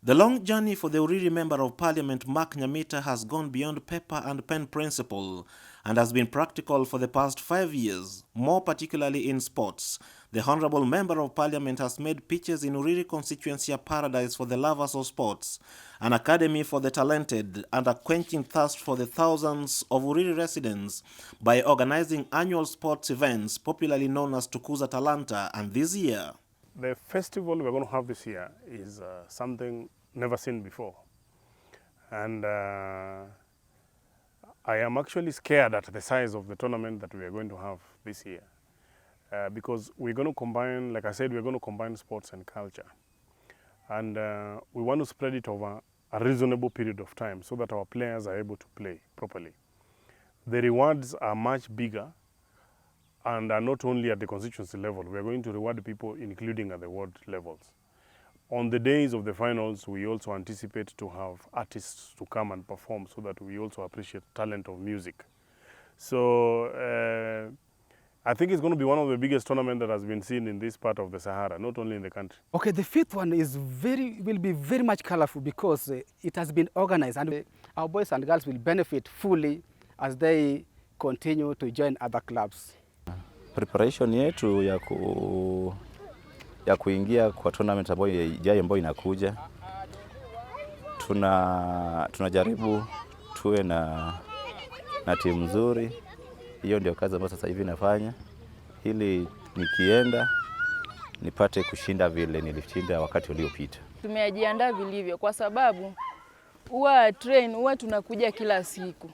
The long journey for the Uriri Member of Parliament Mark Nyamita has gone beyond paper and pen principle and has been practical for the past 5 years, more particularly in sports. The Honourable Member of Parliament has made pitches in Uriri constituency a paradise for the lovers of sports, an academy for the talented, and a quenching thirst for the thousands of Uriri residents by organizing annual sports events popularly known as Tukuza Talanta, and this year the festival we're going to have this year is something never seen before. And I am actually scared at the size of the tournament that we are going to have this year. Because we're going to combine, like I said, we're going to combine sports and culture. And we want to spread it over a reasonable period of time so that our players are able to play properly. The rewards are much bigger and are not only at the constituency level. We are going to reward people including at the world levels. On the days of the finals, we also anticipate to have artists to come and perform so that we also appreciate talent of music. So I think it's going to be one of the biggest tournaments that has been seen in this part of the Sahara, not only in the country. Okay, the fifth one will be very much colorful because it has been organized, and our boys and girls will benefit fully as they continue to join other clubs. Preparation yetu ya kuingia kwa tournament ambayo ijayo ambayo inakuja, tunajaribu tuwe na timu nzuri. Hiyo ndio kazi ambayo sasa hivi nafanya, ili nikienda nipate kushinda vile nilishinda wakati uliopita. Tumejiandaa vilivyo kwa sababu huwa tunakuja kila siku.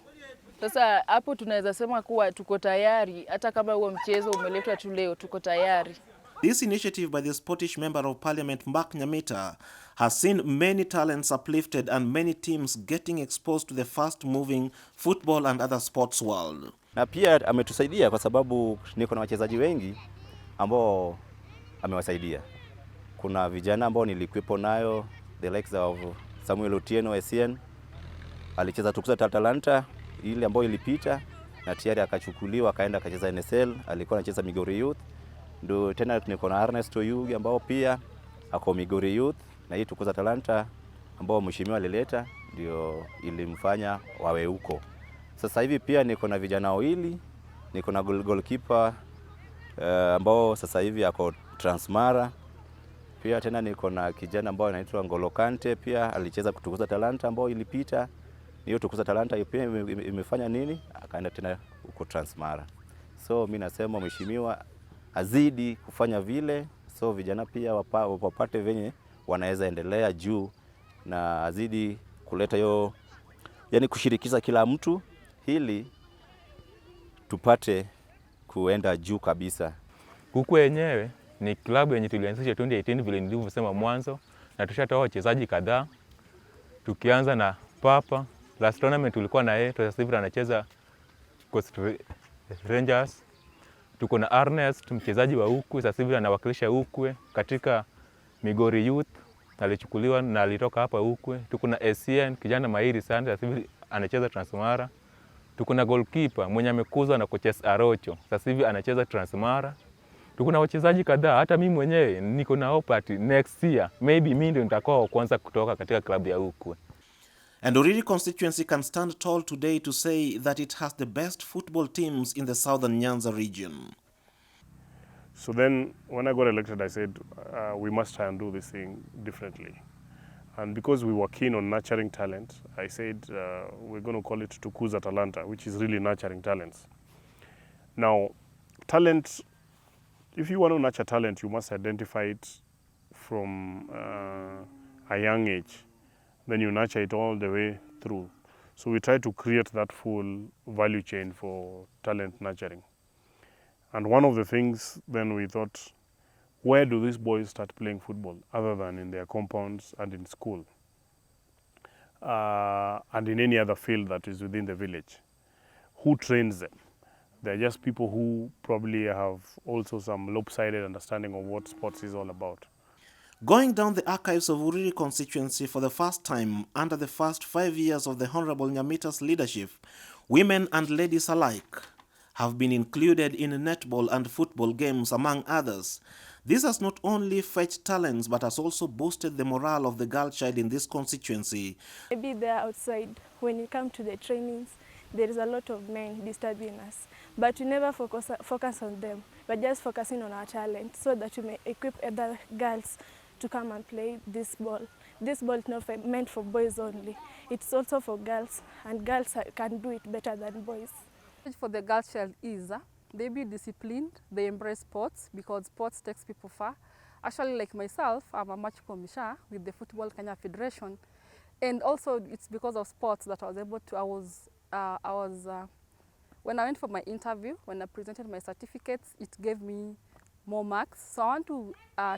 Sasa hapo tunaweza sema kuwa tuko tayari, hata kama huo mchezo umeletwa tu leo, tuko tayari. This initiative by the Scottish Member of Parliament Mark Nyamita has seen many talents uplifted and many teams getting exposed to the fast-moving football and other sports world. Na pia ametusaidia kwa sababu niko na wachezaji wengi ambao amewasaidia. Kuna vijana ambao nilikuwepo nayo, the likes of Samuel Otieno SN, alicheza Tukuza Talanta ile ambayo ilipita na tayari akachukuliwa akaenda akacheza NSL, alikuwa anacheza Migori Youth. Ndio tena niko na Ernest Oyugi ambao pia ako Migori Youth, na hii Tukuza Talanta ambao mheshimiwa alileta ndio ilimfanya wawe huko. Sasa hivi pia niko na vijana wawili, niko na goalkeeper ambao sasa hivi ako Transmara. Pia tena niko na kijana ambao anaitwa Ngolo Kante, pia alicheza Tukuza Talanta ambao ilipita. Hiyo Tukuza Talanta pia imefanya nini? Akaenda tena huko Transmara. So mimi nasema mheshimiwa azidi kufanya vile, so vijana pia wapate venye wanaweza endelea juu, na azidi kuleta hiyo, yani kushirikisha kila mtu ili tupate kuenda juu kabisa. Huku yenyewe ni klabu yenye tulianzisha 2018 vile nilivyosema mwanzo, na tushatoa wachezaji kadhaa. Tukianza na Papa, last tournament tulikuwa na yeye, sasa hivi anacheza Coast Rangers. Tuko na Ernest, mchezaji wa huku, sasa hivi anawakilisha huku katika Migori Youth, alichukuliwa na alitoka hapa huku. Tuko na SN, kijana mahiri sana, sasa hivi anacheza Transmara. Tuko na goalkeeper mwenye amekuzwa na coach Arocho, sasa hivi anacheza Transmara. Tuko na wachezaji kadhaa, hata mimi mwenyewe niko na hope at next year maybe mimi ndio nitakuwa wa kwanza kutoka katika klabu ya huku. And Uriri constituency can stand tall today to say that it has the best football teams in the southern Nyanza region. So then when I got elected, I said we must try and do this thing differently. And because we were keen on nurturing talent, I said we're going to call it Tukuza Talanta, which is really nurturing talents. Now, talent, if you want to nurture talent, you must identify it from a young age. Then you nurture it all the way through. So we try to create that full value chain for talent nurturing. And one of the things then we thought, where do these boys start playing football other than in their compounds and in school? And in any other field that is within the village? Who trains them? They're just people who probably have also some lopsided understanding of what sports is all about. Going down the archives of Uriri constituency for the first time under the first 5 years of the Honourable Nyamita'S leadership, women and ladies alike have been included in netball and football games, among others. This has not only fetched talents but has also boosted the morale of the girl child in this constituency. Maybe they're outside. When you come to the trainings, there is a lot of men disturbing us. But we never focus on them. We're just focusing on our talent so that we may equip other girls to come and play this ball. This ball is not meant for boys only. It's also for girls, and girls can do it better than boys. For the girl child is they be disciplined, they embrace sports because sports takes people far. Actually, like myself, I'm a match commissioner with the Football Kenya Federation, and also it's because of sports that I was able to. When I went for my interview, when I presented my certificates, it gave me more marks. So I want to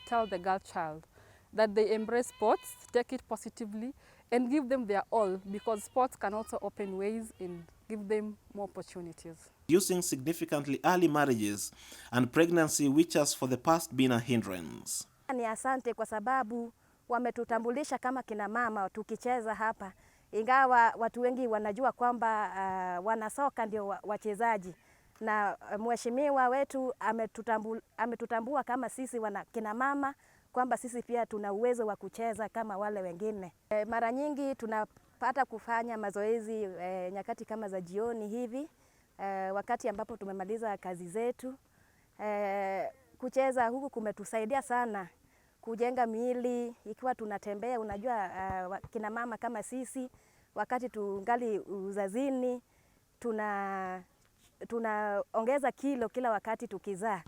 tell the girl child that they embrace sports, take it positively, and give them their all, because sports can also open ways and give them more opportunities. Reducing significantly early marriages and pregnancy, which has for the past been a hindrance. Ni asante kwa sababu wametutambulisha kama kina mama tukicheza hapa. Ingawa watu wengi wanajua kwamba wanasoka ndio wachezaji, na mheshimiwa wetu ametutambua kama sisi kina mama, kwamba sisi pia tuna uwezo wa kucheza kama wale wengine. Mara nyingi tunapata kufanya mazoezi nyakati kama za jioni hivi, wakati ambapo tumemaliza kazi zetu. Kucheza huku kumetusaidia sana kujenga miili, ikiwa tunatembea. Unajua kina mama kama sisi, wakati tungali uzazini, tunaongeza kilo kila wakati tukizaa,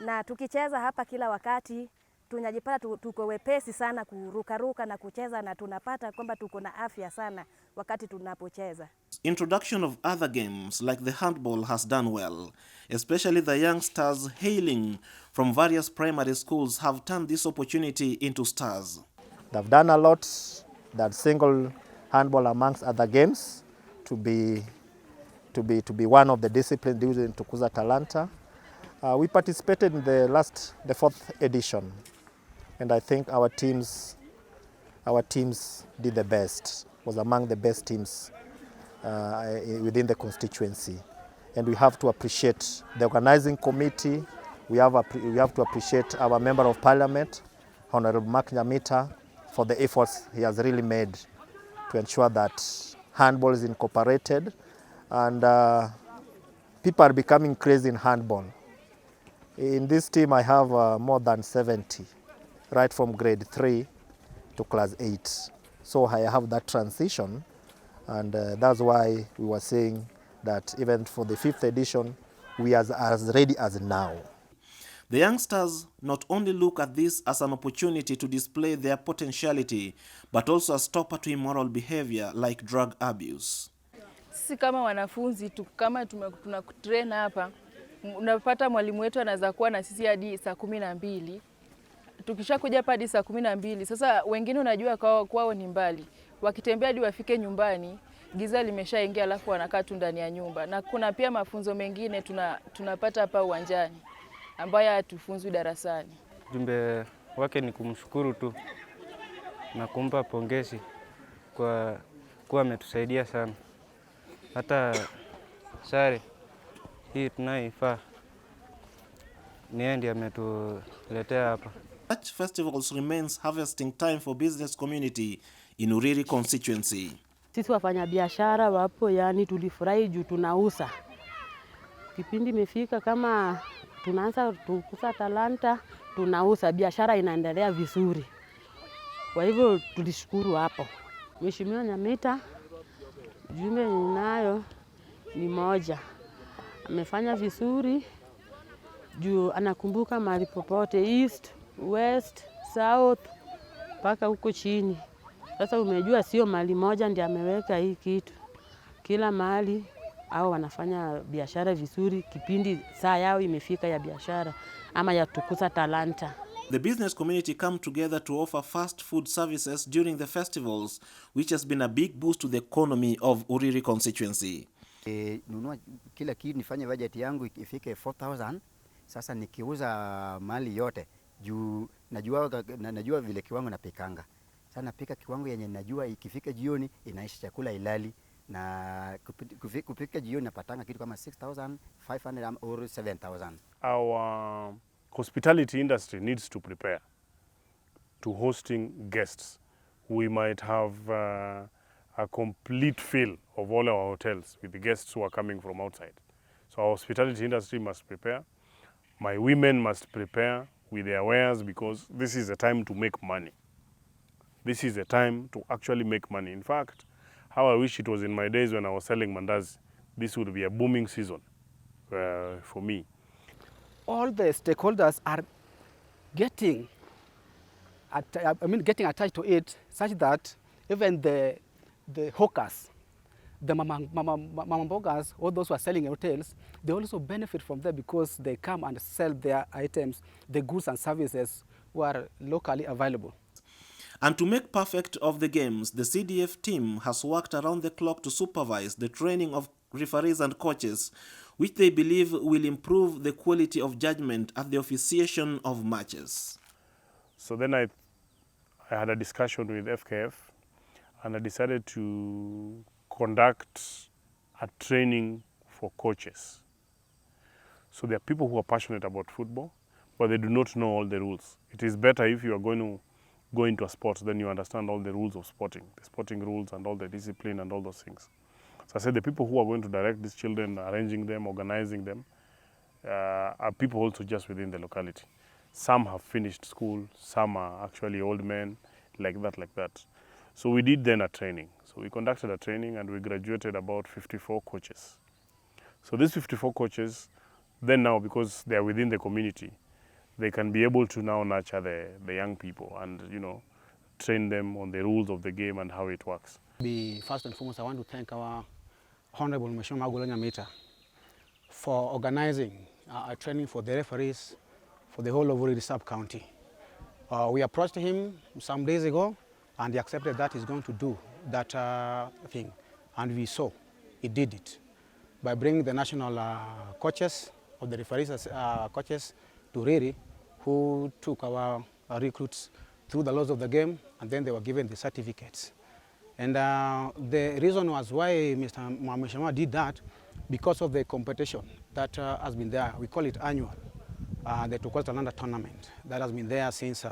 na tukicheza hapa kila wakati tunajipata tuko wepesi sana kurukaruka na kucheza, na tunapata kwamba tuko na afya sana wakati tunapocheza. Introduction of other games like the handball has done well. Especially the youngsters hailing from various primary schools have turned this opportunity into stars. They've done a lot, that single handball amongst other games to be one of the disciplines used in Tukuza Talanta. We participated in the fourth edition, and I think our teams did the best, was among the best teams within the constituency. And we have to appreciate the organizing committee. We have to appreciate our Member of Parliament, Honorable Nyamita'S, for the efforts he has really made to ensure that handball is incorporated, and people are becoming crazy in handball. In this team I have more than 70, right from grade 3 to class 8. So I have that transition, and that's why we were saying that even for the 5th edition, we are as ready as now. The youngsters not only look at this as an opportunity to display their potentiality, but also a stopper to immoral behavior like drug abuse. Sisi kama wanafunzi kama tunatrain hapa, unapata mwalimu wetu anaweza kuwa na sisi hadi saa 12. Tukishakuja hapa hadi saa 12, sasa wengine unajua kwao ni mbali. Wakitembea hadi wafike nyumbani, giza limeshaingia, alafu wanakaa tu ndani ya nyumba. Na kuna pia mafunzo mengine tunapata hapa uwanjani ambayo hatufunzwi darasani. Jumbe wake ni kumshukuru tu na kumpa pongezi kwa kuwa ametusaidia sana. Hata sare hii tunaifaa ni yeye ndiye ametuletea hapa. Such festivals remains harvesting time for business community in Uriri constituency. Sisi wafanya biashara wapo, yani tulifurahi juu tunauza. Kipindi imefika kama tunaanza Tukuza Talanta, tunauza, biashara inaendelea vizuri. Kwa hivyo tulishukuru hapo. Mheshimiwa Nyamita'S, jumbe ninayo ni moja. Amefanya vizuri juu anakumbuka mahali popote, east, west, south, mpaka huko chini. Sasa umejua sio mahali moja ndiye ameweka hii kitu. Kila mahali au wanafanya biashara vizuri, kipindi saa yao imefika ya biashara ama ya Tukuza Talanta. The business community come together to offer fast food services during the festivals, which has been a big boost to the economy of Uriri constituency. Nunua kila kitu, nifanye budget yangu ifike 4,000. Sasa nikiuza mali yote juu najua vile kiwango napikanga. Sasa napika kiwango yenye najua ikifika jioni inaisha chakula ilali, na kupika jioni napatanga kitu kama 6,500 or 7,000. Our hospitality industry needs to prepare to hosting guests. We might have a complete fill of all our hotels with the guests who are coming from outside. So our hospitality industry must prepare. My women must prepare with their wares, because this is a time to make money. This is a time to actually make money. In fact, how I wish it was in my days when I was selling mandazi. This would be a booming season for me. All the stakeholders are getting getting attached to it, such that even the hawkers, the mamambogas, all those who are selling in hotels, they also benefit from that, because they come and sell their items, the goods and services who are locally available. And to make perfect of the games, the CDF team has worked around the clock to supervise the training of referees and coaches, which they believe will improve the quality of judgment at the officiation of matches. So then I had a discussion with FKF, and I decided to conduct a training for coaches. So there are people who are passionate about football, but they do not know all the rules. It is better if you are going to go into a sport, then you understand all the rules of sporting, the sporting rules and all the discipline and all those things. So I said the people who are going to direct these children, arranging them, organizing them, are people also just within the locality. Some have finished school, some are actually old men, like that. So we did then a training. So we conducted a training and we graduated about 54 coaches. So these 54 coaches, then now, because they are within the community, they can be able to now nurture the young people and, train them on the rules of the game and how it works. First and foremost, I want to thank our Honorable Mheshimiwa Nyamita for organizing a training for the referees for the whole of Uriri sub-county. We approached him some days ago, and he accepted that he's going to do that thing. And we saw he did it by bringing the national coaches of the referees coaches to Uriri, who took our recruits through the laws of the game, and then they were given the certificates. And the reason was why Mr. Mheshimiwa did that, because of the competition that has been there. We call it annual, the Tukuza Talanta tournament that has been there since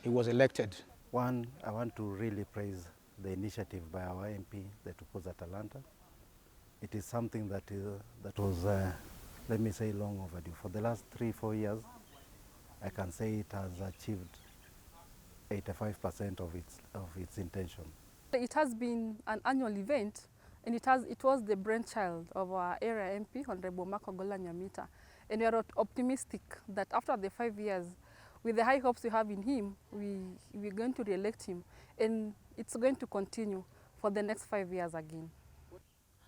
he was elected. One, I want to really praise the initiative by our MP, the Tukuza Talanta. It is something that was, let me say, long overdue. For the last 3-4 years, I can say it has achieved 85% of its intention. It has been an annual event, and it was the brainchild of our area MP, Honorable Nyamita. And we are optimistic that after the 5 years, with the high hopes we have in him, we're going to re-elect him, and it's going to continue for the next 5 years again.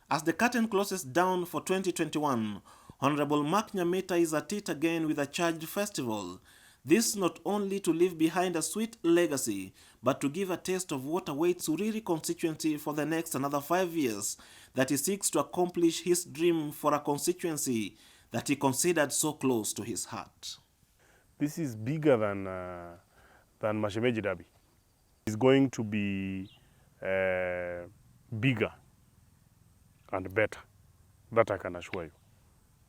As the curtain closes down for 2021, Honorable Nyamita is at it again with a charged festival. This not only to leave behind a sweet legacy, but to give a taste of what awaits Uriri constituency for the next another 5 years, that he seeks to accomplish his dream for a constituency that he considered so close to his heart. This is bigger than Mashemeji Derby. It's going to be bigger and better. That I can assure you.